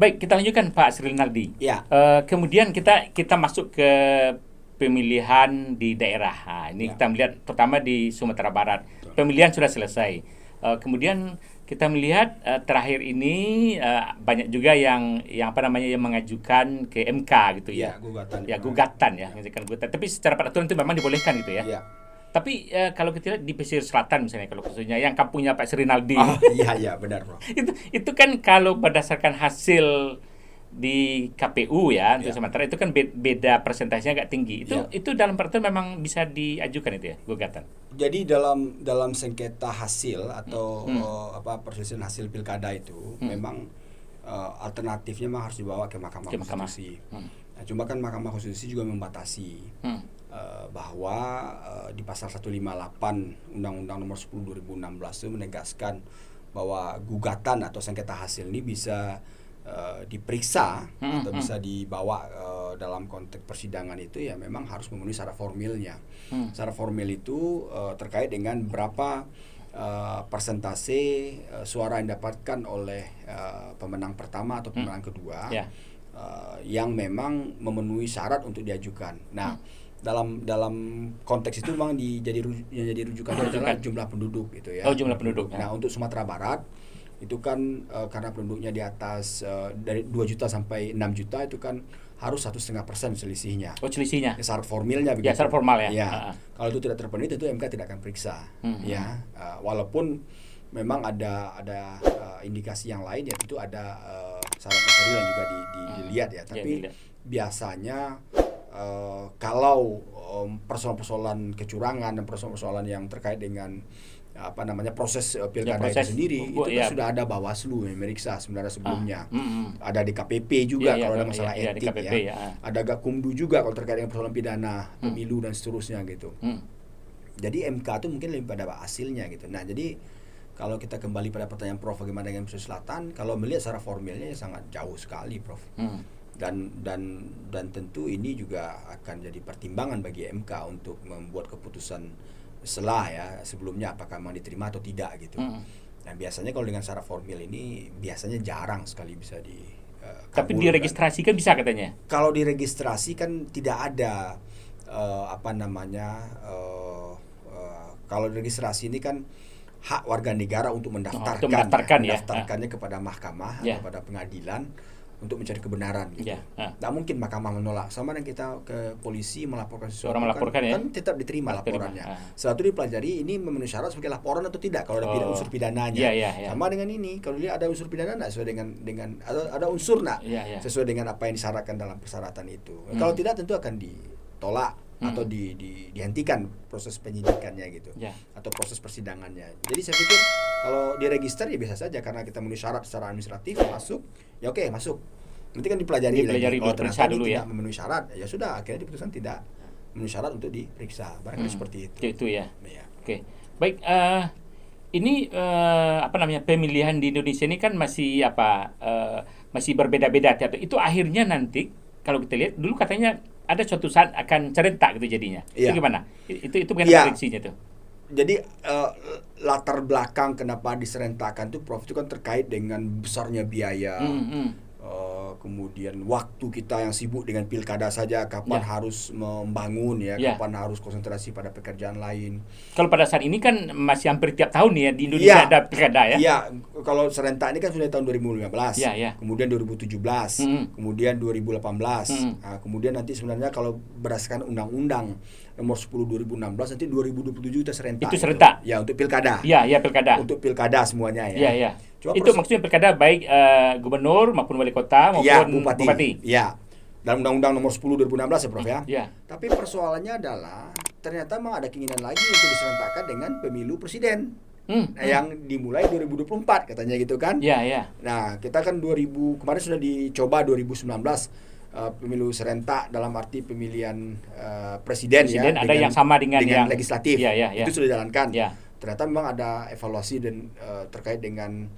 Baik, kita lanjutkan Pak Sri Rinaldi. Ya. Kemudian kita masuk ke pemilihan di daerah. Nah, ini kita melihat terutama di Sumatera Barat. Pemilihan sudah selesai. Kemudian kita melihat terakhir ini banyak juga yang yang mengajukan ke MK gitu ya. Gugatan ya, mengajukan gugatan. Tapi secara peraturan itu memang dibolehkan gitu ya. Ya. Tapi kalau kita lihat di pesisir selatan misalnya, kalau khususnya yang kampungnya Pak Sri Rinaldi. Iya benar, Bro. Itu kan kalau berdasarkan hasil di KPU ya untuk Sumatera itu kan beda persentasenya agak tinggi. Itu dalam peraturan memang bisa diajukan itu ya, gugatan. Jadi dalam sengketa hasil atau perselisihan hasil pilkada itu memang alternatifnya memang harus dibawa ke Mahkamah Konstitusi. Nah, cuma kan Mahkamah Konstitusi juga membatasi bahwa di pasal 158 Undang-Undang Nomor 10 2016 itu menegaskan bahwa gugatan atau sengketa hasil ini bisa diperiksa atau bisa dibawa dalam konteks persidangan itu ya memang harus memenuhi syarat formilnya. Syarat formil itu terkait dengan berapa persentase suara yang didapatkan oleh pemenang pertama atau pemenang kedua yang memang memenuhi syarat untuk diajukan. Nah, dalam konteks itu memang jadi rujukan adalah jumlah penduduk gitu ya. Jumlah penduduk. Nah, untuk Sumatera Barat itu kan karena penduduknya di atas dari 2 juta sampai 6 juta itu kan harus 1,5% selisihnya. Selisihnya. Syarat formilnya begitu. Ya, syarat formal ya. Kalau itu tidak terpenuhi tentu MK tidak akan periksa. Ya, walaupun memang ada indikasi yang lain ya tentu ada syarat material yang juga dilihat ya. Tapi biasanya kalau persoalan-persoalan kecurangan dan persoalan-persoalan yang terkait dengan proses pilkada itu sendiri itu kan sudah ada Bawaslu yang meriksa sebenarnya sebelumnya. Ada di KPP juga kalau ada masalah etik ya. Ada Gakumdu juga kalau terkait dengan persoalan pidana pemilu dan seterusnya gitu. Jadi MK itu mungkin lebih pada hasilnya gitu. Nah, jadi kalau kita kembali pada pertanyaan Prof bagaimana dengan pesisir selatan, kalau melihat secara formilnya ya sangat jauh sekali, Prof. Dan tentu ini juga akan jadi pertimbangan bagi MK untuk membuat keputusan setelah ya sebelumnya apakah memang diterima atau tidak gitu. Nah, biasanya kalau dengan syarat formil ini biasanya jarang sekali bisa tapi diregistrasikan bisa katanya. Kalau diregistrasi kan tidak ada kalau registrasi ini kan hak warga negara untuk mendaftarkannya kepada mahkamah atau pada pengadilan untuk mencari kebenaran gitu. Tidak mungkin mahkamah menolak. Sama dengan kita ke polisi melaporkan sesuatu kan tetap diterima laporannya. Setelah itu dipelajari ini memenuhi syarat sebagai laporan atau tidak kalau ada unsur pidananya. Sama dengan ini kalau dia ada unsur pidana tidak sesuai dengan ada unsur sesuai dengan apa yang disyaratkan dalam persyaratan itu. Kalau tidak tentu akan ditolak atau dihentikan proses penyidikannya gitu atau proses persidangannya. Jadi saya pikir kalau diregister ya biasa saja karena kita memenuhi syarat secara administratif masuk ya oke masuk. Nanti kan dipelajari lagi. Kalau ternyata dulu tidak memenuhi syarat ya sudah akhirnya diputuskan tidak memenuhi syarat untuk diperiksa. Barangkali seperti itu. Itu ya. Oke. Baik, ini pemilihan di Indonesia ini kan masih masih berbeda-beda. Itu akhirnya nanti kalau kita lihat dulu katanya ada suatu saat akan serentak gitu jadinya. Itu gimana? Itu bagaimana prediksinya tuh? Jadi latar belakang kenapa diserentakkan itu Prof itu kan terkait dengan besarnya biaya. Kemudian waktu kita yang sibuk dengan pilkada saja kapan harus membangun kapan harus konsentrasi pada pekerjaan lain. Kalau pada saat ini kan masih hampir tiap tahun ya di Indonesia ada pilkada ya. Iya, kalau serentak ini kan sudah tahun 2015. Kemudian 2017, kemudian 2018. Nah, kemudian nanti sebenarnya kalau berdasarkan undang-undang nomor 10 2016 nanti 2027 kita serentak. Itu serentak. Ya, untuk pilkada. Iya, pilkada. Untuk pilkada semuanya ya. Iya. Itu maksudnya pilkada baik gubernur maupun wali kota maupun bupati. Iya. Dalam undang-undang nomor 10 2016 ya, Prof ya. Iya. Tapi persoalannya adalah ternyata memang ada keinginan lagi untuk diserentakkan dengan pemilu presiden. Yang dimulai 2024 katanya gitu kan. Iya. Nah, kita kan kemarin sudah dicoba 2019 pemilu serentak dalam arti pemilihan presiden ya ada yang sama dengan yang legislatif. Itu sudah dijalankan. Ternyata memang ada evaluasi dan terkait dengan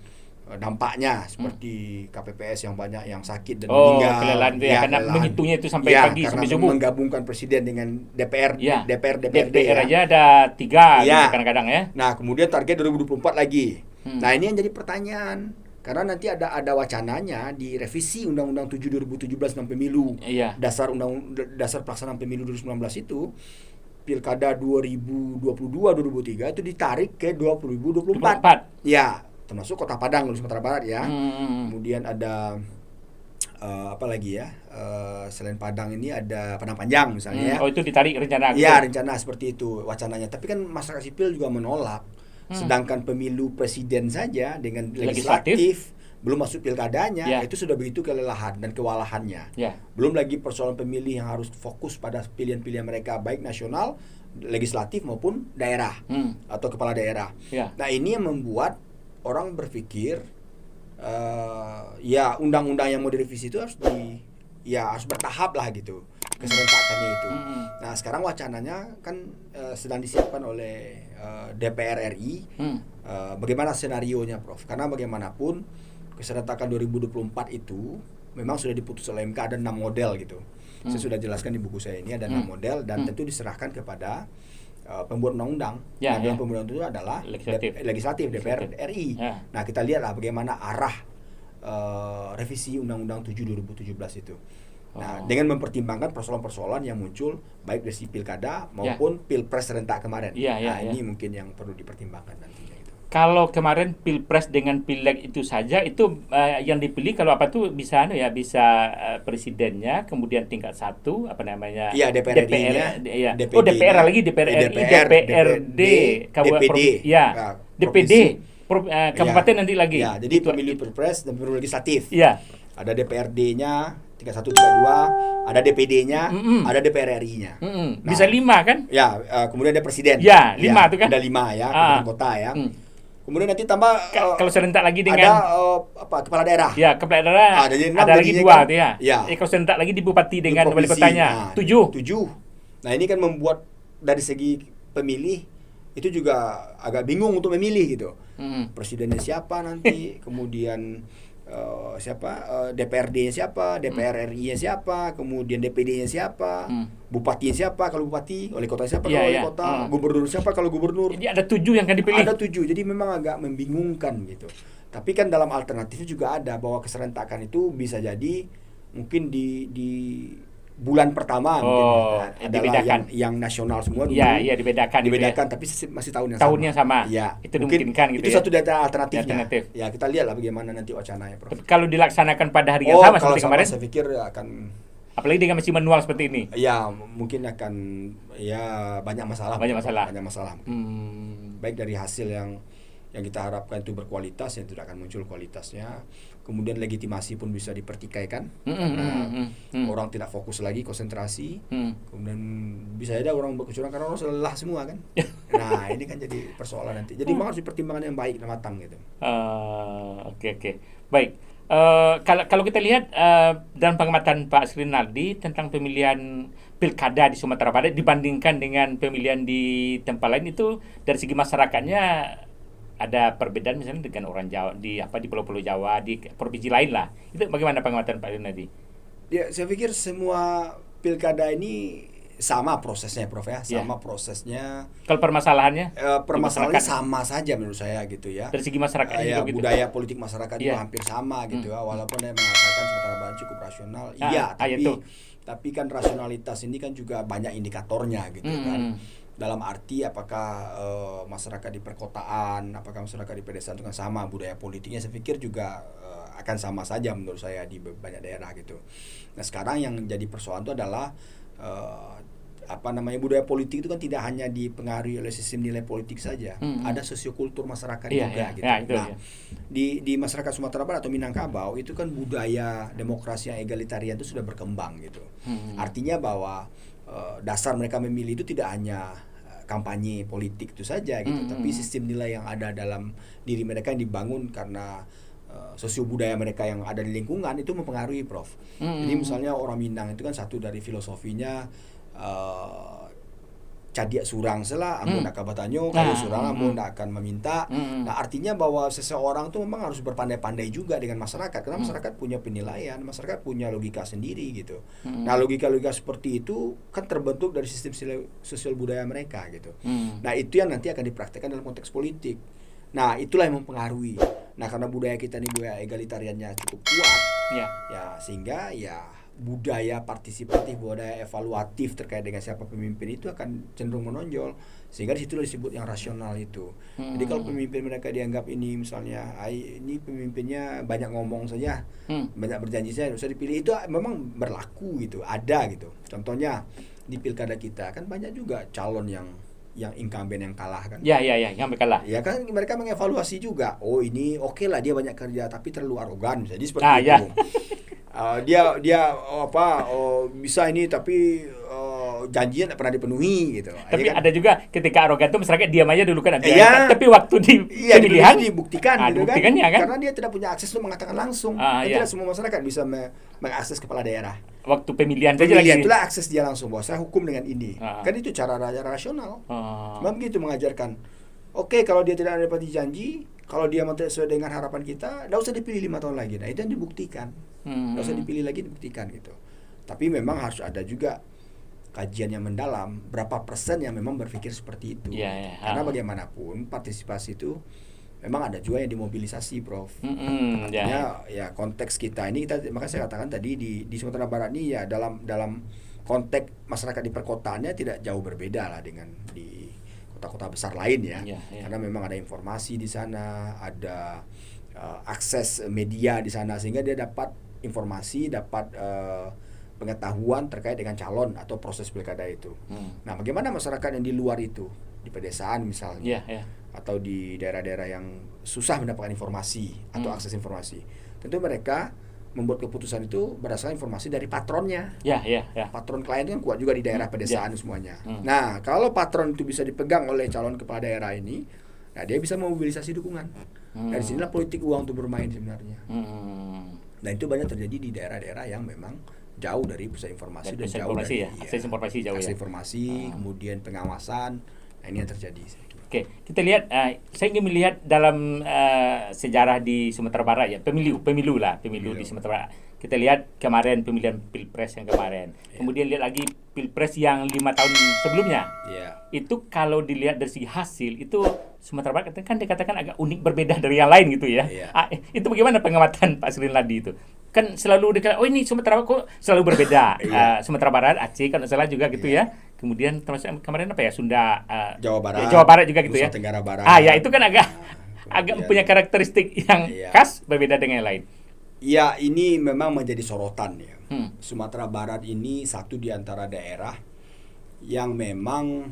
dampaknya seperti KPPS yang banyak yang sakit dan meninggal. Kelelahan karena menghitungnya itu sampai pagi sampai subuh. Menggabungkan presiden dengan DPR, DPRD aja ada 3 kadang-kadang ya. Nah, kemudian target 2024 lagi. Nah, ini yang jadi pertanyaan. Karena nanti ada wacananya di revisi Undang-Undang 7 2017 tentang pemilu. Iya. Dasar pelaksanaan pemilu 2019 itu pilkada 2022-2003 itu ditarik ke 2024. Ya, termasuk Kota Padang di Sumatera Barat ya. Kemudian ada apa lagi ya? Selain Padang ini ada Padang Panjang misalnya ya. Oh, itu ditarik rencana. Ya, rencana seperti itu wacananya. Tapi kan masyarakat sipil juga menolak. Sedangkan pemilu presiden saja dengan legislatif belum masuk pilkadanya, itu sudah begitu kelelahan dan kewalahannya. Belum lagi persoalan pemilih yang harus fokus pada pilihan-pilihan mereka baik nasional, legislatif maupun daerah atau kepala daerah. Nah, ini yang membuat orang berpikir ya undang-undang yang mau direvisi itu harus harus bertahap lah gitu keserentakannya itu. Nah, sekarang wacananya kan sedang disiapkan oleh DPR RI. Bagaimana senarionya, Prof? Karena bagaimanapun keserentakan 2024 itu memang sudah diputus oleh MK, ada 6 model gitu. Saya sudah jelaskan di buku saya ini ada 6 model dan tentu diserahkan kepada pembuat undang-undang. Nah, dalam pembuat undang-undang itu adalah legislatif DPR RI. Nah, kita lihatlah bagaimana arah revisi Undang-Undang 7 2017 itu. Nah, dengan mempertimbangkan persoalan-persoalan yang muncul baik dari pilkada maupun pilpres serentak kemarin. Ini mungkin yang perlu dipertimbangkan nantinya. Gitu. Kalau kemarin pilpres dengan pileg itu saja itu yang dipilih kalau apa tuh bisa presidennya, kemudian tingkat 1 apa namanya? Iya, DPR-nya. DPR lagi DPR RI, DPRD, DPD. DPD. Kabupaten nanti lagi. Ya, jadi pemilu pilpres dan pemilu legislatif. Iya. Ada DPRD-nya tingkat 1, tingkat 2, ada DPD-nya, ada DPR RI-nya. Nah, bisa 5 kan? Ya, kemudian ada presiden. Ya, 5 itu kan? Ada 5 ya, kemudian kota ya. Kemudian nanti tambah kalau serentak lagi dengan kepala daerah. Ya, kepala daerah. Ada lagi 2 kan? tuh ya. Kalau serentak lagi di bupati dengan wali kotanya. 7. Nah, ini kan membuat dari segi pemilih itu juga agak bingung untuk memilih gitu. Presidennya siapa nanti, kemudian DPRD-nya siapa, DPR RI-nya siapa, kemudian DPD-nya siapa, bupatinya siapa kalau bupati, wali kota siapa kalau wali kota, gubernur siapa kalau gubernur. Jadi ada 7 yang akan dipilih. Ada 7, jadi memang agak membingungkan gitu. Tapi kan dalam alternatifnya juga ada bahwa keserentakan itu bisa jadi mungkin di bulan pertama mungkin adalah yang nasional semua dulu. Iya, dibedakan tapi masih tahun yang sama. Ya, itu dimungkinkan gitu. Itu satu data alternatifnya. Ya, kita lihatlah bagaimana nanti wacananya, Prof. Kalau dilaksanakan pada hari yang sama seperti kemarin, saya pikir akan, apalagi dengan masih manual seperti ini. Ya, mungkin akan banyak masalah. Baik dari hasil yang kita harapkan itu berkualitas, yang tidak akan muncul kualitasnya. Kemudian legitimasi pun bisa dipertikaikan. Orang tidak fokus lagi, konsentrasi. Kemudian bisa ada orang berkecurangan karena orang lelah semua kan. Nah, ini kan jadi persoalan nanti. Jadi memang harus dipertimbangkan yang baik dan matang gitu. Oke. Baik. Kalau kita lihat dalam pengamatan Pak Srinardi tentang pemilihan pilkada di Sumatera Barat dibandingkan dengan pemilihan di tempat lain, itu dari segi masyarakatnya ada perbedaan misalnya dengan orang Jawa di Pulau-Pulau Jawa, di provinsi lain lah. Itu bagaimana pengamatan Pak Srinardi? Ya, saya pikir semua pilkada ini sama prosesnya, Prof ya. Sama prosesnya. Kalau permasalahannya? Permasalahannya sama saja menurut saya gitu ya. Dari segi masyarakat gitu. Budaya politik masyarakat juga hampir sama gitu ya. Walaupun saya mengatakan Sumatera Barat cukup rasional. Tapi kan rasionalitas ini kan juga banyak indikatornya gitu kan. Dalam arti apakah masyarakat di perkotaan, apakah masyarakat di pedesaan itu kan sama budaya politiknya, saya pikir juga akan sama saja menurut saya di banyak daerah gitu. Nah, sekarang yang jadi persoalan itu adalah budaya politik itu kan tidak hanya dipengaruhi oleh sistem nilai politik saja, ada sosiokultur masyarakat juga gitu. Di masyarakat Sumatera Barat atau Minangkabau itu kan budaya demokrasi yang egalitarian itu sudah berkembang gitu. Artinya bahwa dasar mereka memilih itu tidak hanya kampanye politik itu saja gitu, tapi sistem nilai yang ada dalam diri mereka yang dibangun karena sosio budaya mereka yang ada di lingkungan itu mempengaruhi, Prof. Jadi misalnya orang Minang itu kan satu dari filosofinya cadia surang sela, amun nak kabatanyo, kalau surang amun nak akan meminta. Nah, artinya bahwa seseorang tuh memang harus berpandai-pandai juga dengan masyarakat, karena masyarakat punya penilaian, masyarakat punya logika sendiri gitu. Nah, logika-logika seperti itu kan terbentuk dari sistem sosial budaya mereka gitu. Nah, itu yang nanti akan dipraktekkan dalam konteks politik. Nah, itulah yang mempengaruhi. Nah, karena budaya kita ini budaya egalitariannya cukup kuat, ya sehingga ya budaya partisipatif, budaya evaluatif terkait dengan siapa pemimpin itu akan cenderung menonjol, sehingga di situ disebut yang rasional itu. Jadi kalau pemimpin mereka dianggap ini misalnya ini pemimpinnya banyak ngomong saja, banyak berjanji saja, usah dipilih, itu memang berlaku gitu, ada gitu. Contohnya di pilkada kita kan banyak juga calon yang incumbent yang kalah kan. Yang kalah. Ya kan mereka mengevaluasi juga. Oh, ini oke lah dia banyak kerja tapi terlalu arogan, jadi seperti itu. Dia bisa ini tapi janjinya tidak pernah dipenuhi gitu. Tapi kan? Ada juga ketika arogan itu masyarakat diam aja dulu kan. Tapi waktu di pemilihan dibuktikan gitu kan. Ya kan. Karena dia tidak punya akses untuk mengatakan langsung. Tidak semua masyarakat bisa mengakses kepala daerah. Waktu pemilihan itulah akses dia langsung, bahwa saya hukum dengan ini. Kan itu cara rasional. Memang begitu mengajarkan. Oke, kalau dia tidak menepati janji, kalau dia tidak sesuai dengan harapan kita, tidak usah dipilih 5 tahun lagi. Nah, itu yang dibuktikan. Tidak usah dipilih lagi, dibuktikan gitu. Tapi memang harus ada juga kajian yang mendalam, berapa persen yang memang berpikir seperti itu. Karena bagaimanapun partisipasi itu memang ada juga yang dimobilisasi, Prof. Artinya ya konteks kita ini, makanya saya katakan tadi di Sumatera Barat ini ya dalam konteks masyarakat di perkotaannya tidak jauh berbeda lah dengan di kota-kota besar lain ya. Karena memang ada informasi di sana, ada akses media di sana, sehingga dia dapat informasi, dapat pengetahuan terkait dengan calon atau proses pilkada itu. Nah, bagaimana masyarakat yang di luar itu, di pedesaan misalnya, atau di daerah-daerah yang susah mendapatkan informasi atau akses informasi, tentu mereka membuat keputusan itu berdasarkan informasi dari patronnya. Patron klien kan kuat juga di daerah pedesaan semuanya. Nah, kalau patron itu bisa dipegang oleh calon kepala daerah ini, nah dia bisa memobilisasi dukungan. Dari sinilah politik uang itu bermain sebenarnya. Nah, itu banyak terjadi di daerah-daerah yang memang jauh dari pusat informasi dan jauh dari akses informasi jauh akses informasi, kemudian pengawasan. Nah, ini yang terjadi. Oke, kita lihat. Saya ingin melihat dalam sejarah di Sumatera Barat ya, pemilu di Sumatera Barat. Kita lihat kemarin pemilihan pilpres yang kemarin. Kemudian lihat lagi pilpres yang 5 tahun sebelumnya. Itu kalau dilihat dari segi hasil itu Sumatera Barat kan dikatakan agak unik, berbeda dari yang lain gitu ya. Itu bagaimana pengamatan Pak Sri Ladi itu? Kan selalu dikatakan, oh ini Sumatera Barat kok selalu berbeda. Sumatera Barat, Aceh kan salah juga gitu ya. Kemudian termasuk kemarin apa ya, Sunda, Jawa Barat juga gitu ya. Nusa Tenggara Barat. Ya itu kan agak punya karakteristik yang khas, berbeda dengan yang lain. Ya, ini memang menjadi sorotan ya. Sumatera Barat ini satu di antara daerah yang memang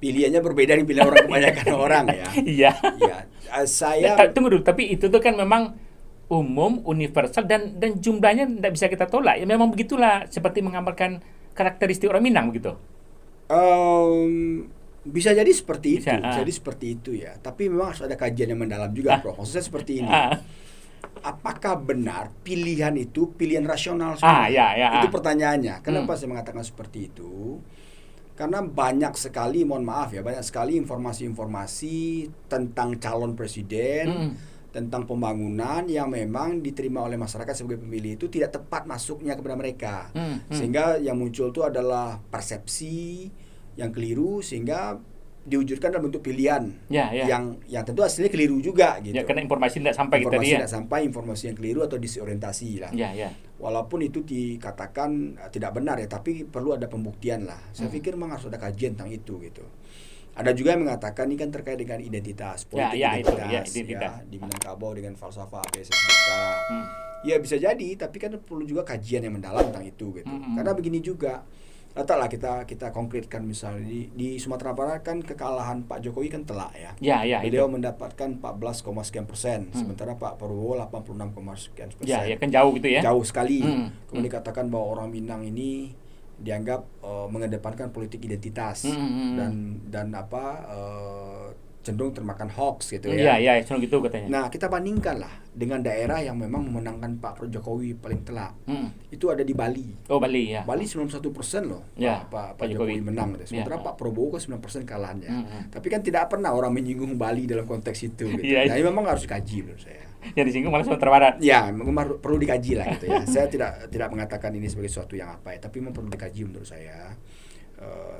pilihannya berbeda dari pilihan orang kebanyakan orang ya. Saya tunggu dulu, tapi itu tuh kan memang umum, universal dan jumlahnya tidak bisa kita tolak. Ya memang begitulah, seperti mengambilkan karakteristik orang Minang begitu. Bisa jadi seperti itu, jadi seperti itu ya. Tapi memang harus ada kajian yang mendalam juga, Prof. Maksudnya seperti ini. Apakah benar pilihan itu pilihan rasional semua? Itu pertanyaannya. Kenapa saya mengatakan seperti itu? Karena banyak sekali, mohon maaf ya, banyak sekali informasi-informasi tentang calon presiden, tentang pembangunan yang memang diterima oleh masyarakat sebagai pemilih itu tidak tepat masuknya kepada mereka. Sehingga yang muncul itu adalah persepsi yang keliru, sehingga diwujudkan dalam bentuk pilihan yang tentu hasilnya keliru juga gitu. Karena informasi tidak sampai tidak sampai, informasi yang keliru atau disorientasi lah. Walaupun itu dikatakan tidak benar ya, tapi perlu ada pembuktian lah. Saya pikir memang harus ada kajian tentang itu gitu. Ada juga yang mengatakan ini kan terkait dengan identitas, politik identitas. Di Minangkabau dengan falsafah ABSSBK. Ya bisa jadi, tapi kan perlu juga kajian yang mendalam tentang itu gitu. Karena begini juga, letaklah kita konkretkan misalnya di Sumatera Barat kan kekalahan Pak Jokowi kan telak ya. Beliau mendapatkan 14, sekian persen, sementara Pak Prabowo 86, sekian persen. Kan jauh gitu ya. Jauh sekali. Kemudian dikatakan bahwa orang Minang ini dianggap mengedepankan politik identitas dan cenderung termakan hoax gitu ya. Cenderung gitu katanya. Nah, kita bandingkanlah dengan daerah yang memang memenangkan Pak Jokowi paling telak. Itu ada di Bali. Bali ya. Bali 91% loh. Pak Jokowi menang gitu. Sementara Pak Prabowo kan 9% kalahnya. Tapi kan tidak pernah orang menyinggung Bali dalam konteks itu gitu. Nah, ini memang harus dikaji menurut saya. Yang disinggung malah Sumatera Barat. Ya, memang perlu dikaji lah gitu ya. Saya tidak mengatakan ini sebagai sesuatu yang tapi memang perlu dikaji menurut saya.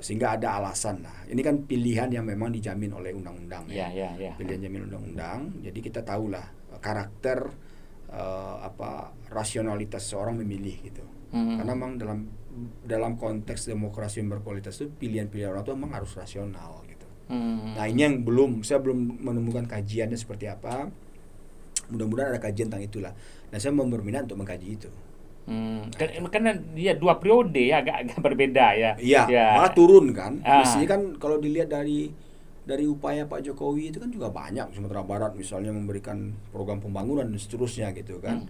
sehingga ada alasan. Nah, ini kan pilihan yang memang dijamin oleh undang-undang. Pilihan jamin undang-undang. Jadi kita tahulah karakter rasionalitas seorang memilih gitu. Karena memang dalam konteks demokrasi yang berkualitas itu pilihan-pilihan orang itu memang harus rasional gitu. Nah, ini yang saya belum menemukan kajiannya seperti apa. Mudah-mudahan ada kajian tentang itulah. Dan saya berminat untuk mengkaji itu. Karena dia 2 periode ya agak berbeda ya. Iya, malah turun kan. Mestinya kan kalau dilihat dari upaya Pak Jokowi itu kan juga banyak. Sumatera Barat misalnya memberikan program pembangunan dan seterusnya gitu kan.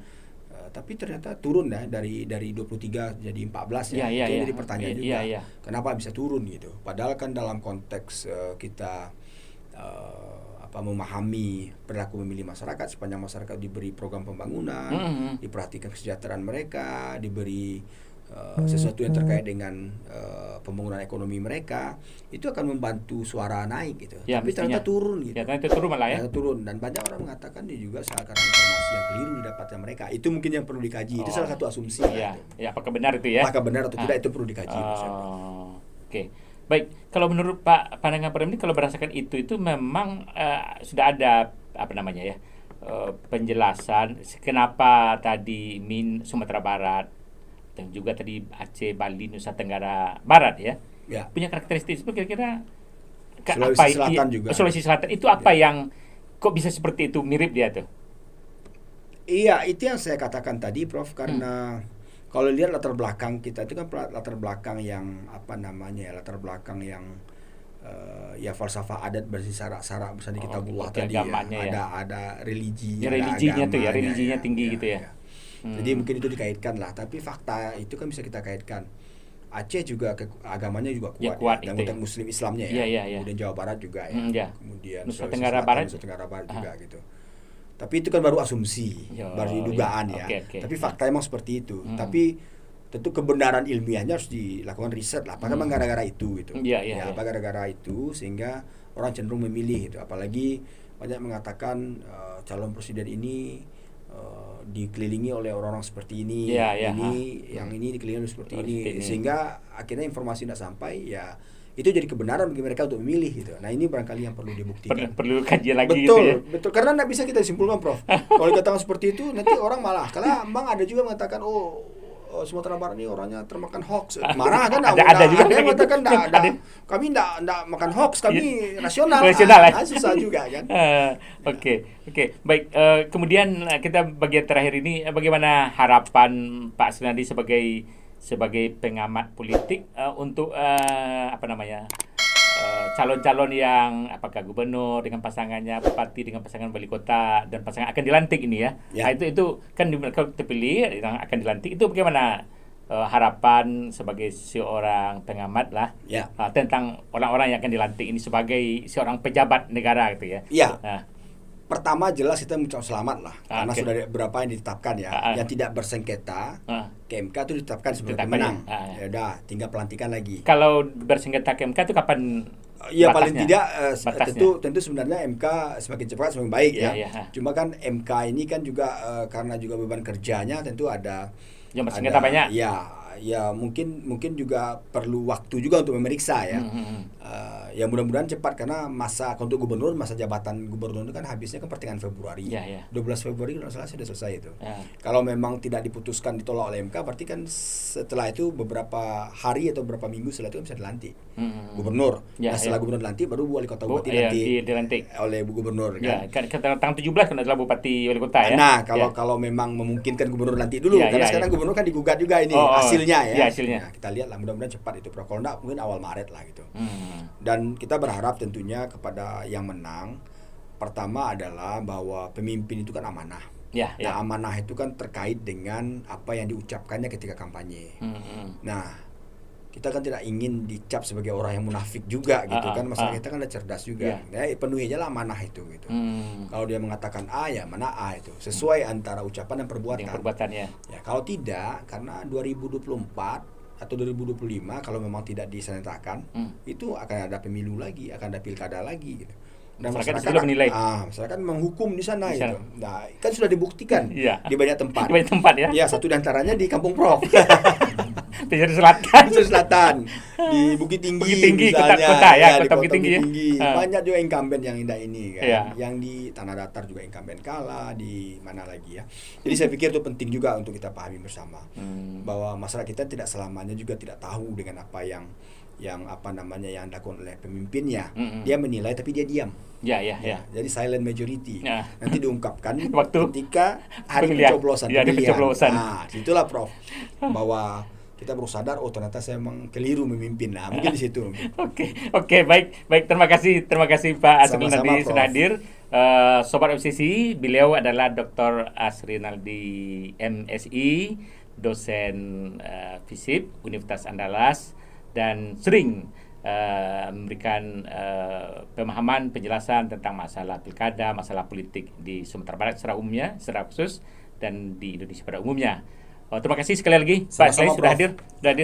Tapi ternyata turun ya dari 23 jadi 14 ya. Itu jadi pertanyaan juga. Kenapa bisa turun gitu? Padahal kan dalam konteks kita memahami perilaku memilih masyarakat, sepanjang masyarakat diberi program pembangunan, diperhatikan kesejahteraan mereka, diberi sesuatu yang terkait dengan pembangunan ekonomi mereka, itu akan membantu suara naik gitu. Tapi ternyata turun gitu. Ternyata turun malah ya. Turun, dan banyak orang mengatakan dia juga karena informasi yang keliru didapatkan mereka. Itu mungkin yang perlu dikaji. Itu salah satu asumsi. Apakah benar itu ya? Apakah benar atau tidak itu perlu dikaji. Oke. Baik, kalau menurut Pak pandangan Pak Remdi, kalau berdasarkan itu memang sudah ada penjelasan kenapa tadi Sumatera Barat dan juga tadi Aceh, Bali, Nusa Tenggara Barat ya. Punya karakteristik kira-kira Sulawesi Selatan juga. Sulawesi Selatan itu apa yang kok bisa seperti itu, mirip dia tuh? Iya, itu yang saya katakan tadi Prof, karena kalau lihat latar belakang kita itu kan latar belakang yang latar belakang yang falsafah adat berbasis syarak-syarak misalnya kita buat tadi ada religinya tinggi gitu ya. Jadi mungkin itu dikaitkan lah, tapi fakta itu kan bisa kita kaitkan. Aceh juga agamanya juga kuat dan konteks Muslim Islamnya Kemudian Jawa Barat juga kemudian Nusa Tenggara Barat juga gitu. Tapi itu kan baru asumsi, baru dugaan Tapi fakta emang seperti itu. Tapi tentu kebenaran ilmiahnya harus dilakukan riset lah. Apakah memang gara-gara itu gitu. Apa gara-gara itu sehingga orang cenderung memilih gitu. Apalagi banyak mengatakan calon presiden ini dikelilingi oleh orang-orang seperti ini, yang ini dikelilingi seperti ini, sehingga akhirnya informasi tidak sampai itu jadi kebenaran bagi mereka untuk memilih gitu. Nah, ini barangkali yang perlu dibuktikan. Perlu kajian lagi Betul, karena tidak bisa kita simpulkan Prof. Kalau dikatakan seperti itu nanti orang malah, karena memang ada juga mengatakan Sumatera Barat ini orangnya termakan hoax. Marah kan? ada juga yang mengatakan kami tidak makan hoax, kami rasional. Susah juga kan. Oke. Baik, kemudian kita bagian terakhir ini, bagaimana harapan Pak Sunardi sebagai pengamat politik untuk calon-calon yang apakah gubernur dengan pasangannya, bupati dengan pasangan wali kota, dan pasangan akan dilantik ini ya. Nah, itu kan mereka terpilih yang akan dilantik, itu bagaimana harapan sebagai seorang pengamat lah tentang orang-orang yang akan dilantik ini sebagai seorang pejabat negara gitu ya. Pertama jelas kita mengucapkan selamat lah, karena sudah ada beberapa yang ditetapkan yang tidak bersengketa ke MK itu ditetapkan sebagai pemenang. Ya udah, tinggal pelantikan lagi. Kalau bersengketa ke MK itu kapan? Ya paling tidak tentu sebenarnya MK semakin cepat semakin baik ya. Cuma kan MK ini kan juga karena juga beban kerjanya tentu ada yang bersengketa banyak. Ya mungkin juga perlu waktu juga untuk memeriksa ya. Ya mudah-mudahan cepat, karena masa untuk gubernur, masa jabatan gubernur itu kan habisnya kan pertengahan Februari. 12 Februari kalau salah sudah selesai itu. Kalau memang tidak diputuskan ditolak oleh MK, berarti kan setelah itu beberapa hari atau beberapa minggu setelah itu bisa dilantik gubernur. Setelah gubernur dilantik baru wali kota bupati dilantik oleh gubernur kan. Tanggal 17 kan adalah bupati wali kota ya. Nah, kalau memang memungkinkan gubernur nanti dulu, karena sekarang gubernur kan digugat juga ini hasilnya ya. Nah, kita lihat lah, mudah-mudahan cepat itu. Kalau enggak mungkin awal Maret lah gitu. Dan kita berharap tentunya kepada yang menang, pertama adalah bahwa pemimpin itu kan amanah. Nah, amanah itu kan terkait dengan apa yang diucapkannya ketika kampanye. Nah, kita kan tidak ingin dicap sebagai orang yang munafik juga gitu kan. Masyarakat kita kan ada cerdas juga. Penuhi aja lah amanah itu gitu. Kalau dia mengatakan A, ya mana A itu. Sesuai antara ucapan dan perbuatan. Ya, kalau tidak, karena 2024 atau 2025 kalau memang tidak diserentakkan, itu akan ada pemilu lagi, akan ada pilkada lagi gitu. Dan masyarakat menilai. Masyarakat menghukum di sana itu. Nah, kan sudah dibuktikan di banyak tempat. Ya. Ya, satu di antaranya di Kampung Prof. Pesisir Selatan. Pesisir Selatan di Bukit Tinggi, misalnya, kota ya, di kota Bukit Tinggi. Banyak juga incumbent yang indah ini kan. Ya. Yang di Tanah Datar juga incumbent kalah, di mana lagi ya. Jadi saya pikir itu penting juga untuk kita pahami bersama bahwa masyarakat kita tidak selamanya juga tidak tahu dengan apa yang dilakukan oleh pemimpinnya. Dia menilai tapi dia diam. Ya. Jadi silent majority. Nanti diungkapkan ketika hari pencoblosan. Nah, itulah Prof. Bahwa kita baru sadar, oh ternyata saya memang keliru memimpin. Nah, mungkin di situ. Oke, baik. Terima kasih Pak Asrinaldi sudah hadir. Sobat FCC, beliau adalah Dr. Asrinaldi MSI, dosen FISIP Universitas Andalas, dan sering memberikan pemahaman, penjelasan tentang masalah pilkada, masalah politik di Sumatera Barat secara umumnya, secara khusus, dan di Indonesia pada umumnya. Terima kasih sekali lagi Pak Slay sudah hadir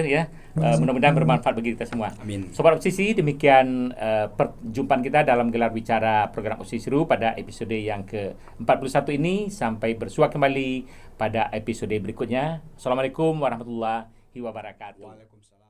ya. Mudah-mudahan bermanfaat bagi kita semua. Amin. Sobat OPSISI, demikian perjumpaan kita dalam gelar bicara program OPSISI Seru pada episode yang ke-41 ini. Sampai bersua kembali pada episode berikutnya. Assalamualaikum warahmatullahi wabarakatuh. Waalaikumsalam.